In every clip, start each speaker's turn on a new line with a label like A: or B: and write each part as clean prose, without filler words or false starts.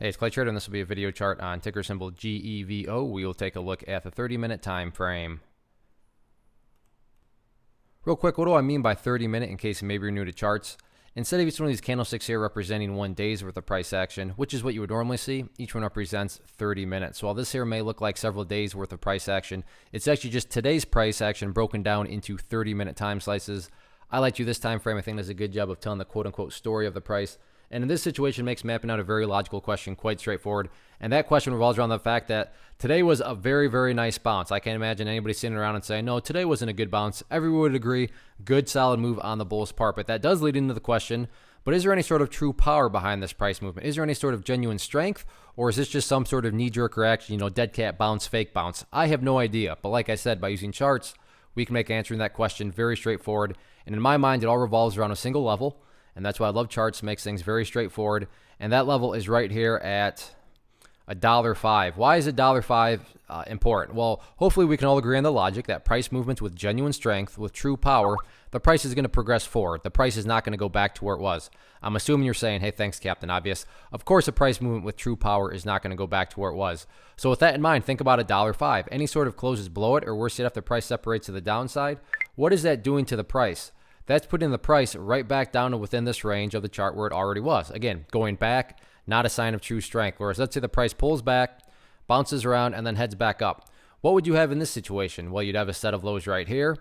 A: Hey, it's Clay Trader, and this will be a video chart on ticker symbol GEVO. We will take a look at the 30-minute time frame. Real quick, what do I mean by 30-minute in case maybe you're new to charts? Instead of each one of these candlesticks here representing 1 day's worth of price action, which is what you would normally see, each one represents 30 minutes. So while this here may look like several days worth of price action, it's actually just today's price action broken down into 30-minute time slices. I like you this time frame. I think does a good job of telling the quote-unquote story of the price. And in this situation, makes mapping out a very logical question quite straightforward. And that question revolves around the fact that today was a very, very nice bounce. I can't imagine anybody sitting around and saying, no, today wasn't a good bounce. Everyone would agree, good, solid move on the bull's part. But that does lead into the question, but is there any sort of true power behind this price movement? Is there any sort of genuine strength? Or is this just some sort of knee-jerk reaction, dead cat bounce, fake bounce? I have no idea. But like I said, by using charts, we can make answering that question very straightforward. And in my mind, it all revolves around a single level. And that's why I love charts. Makes things very straightforward. And that level is right here at $1.05. Why is $1.05 important? Well, hopefully we can all agree on the logic that price movements with genuine strength, with true power, the price is going to progress forward. The price is not going to go back to where it was. I'm assuming you're saying, hey, thanks, Captain Obvious. Of course, a price movement with true power is not going to go back to where it was. So with that in mind, think about $1.05. Any sort of closes below it, or worse yet, if the price separates to the downside, what is that doing to the price? That's putting the price right back down to within this range of the chart where it already was. Again, going back, not a sign of true strength. Whereas let's say the price pulls back, bounces around, and then heads back up. What would you have in this situation? Well, you'd have a set of lows right here.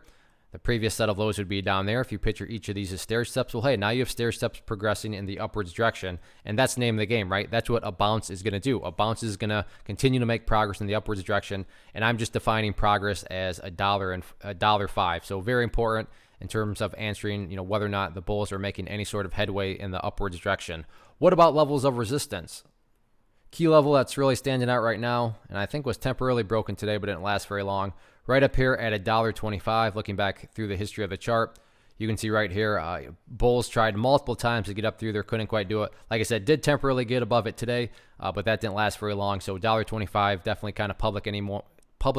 A: The previous set of lows would be down there. If you picture each of these as stair steps, well, hey, now you have stair steps progressing in the upwards direction. And that's the name of the game, right? That's what a bounce is going to do. A bounce is going to continue to make progress in the upwards direction. And I'm just defining progress as $1.05. So very important in terms of answering, whether or not the bulls are making any sort of headway in the upwards direction. What about levels of resistance? Key level that's really standing out right now, and I think was temporarily broken today, but didn't last very long. Right up here at $1.25, looking back through the history of the chart, you can see right here, bulls tried multiple times to get up through there, couldn't quite do it. Like I said, did temporarily get above it today, but that didn't last very long. So $1.25, definitely kind of public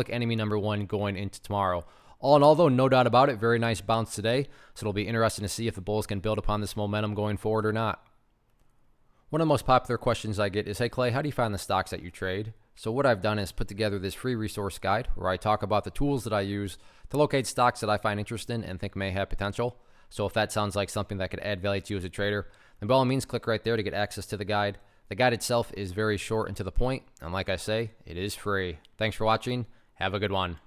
A: enemy number one going into tomorrow. All in all, though, no doubt about it, very nice bounce today. So it'll be interesting to see if the bulls can build upon this momentum going forward or not. One of the most popular questions I get is, hey, Clay, how do you find the stocks that you trade? So what I've done is put together this free resource guide where I talk about the tools that I use to locate stocks that I find interesting and think may have potential. So if that sounds like something that could add value to you as a trader, then by all means, click right there to get access to the guide. The guide itself is very short and to the point. And like I say, it is free. Thanks for watching. Have a good one.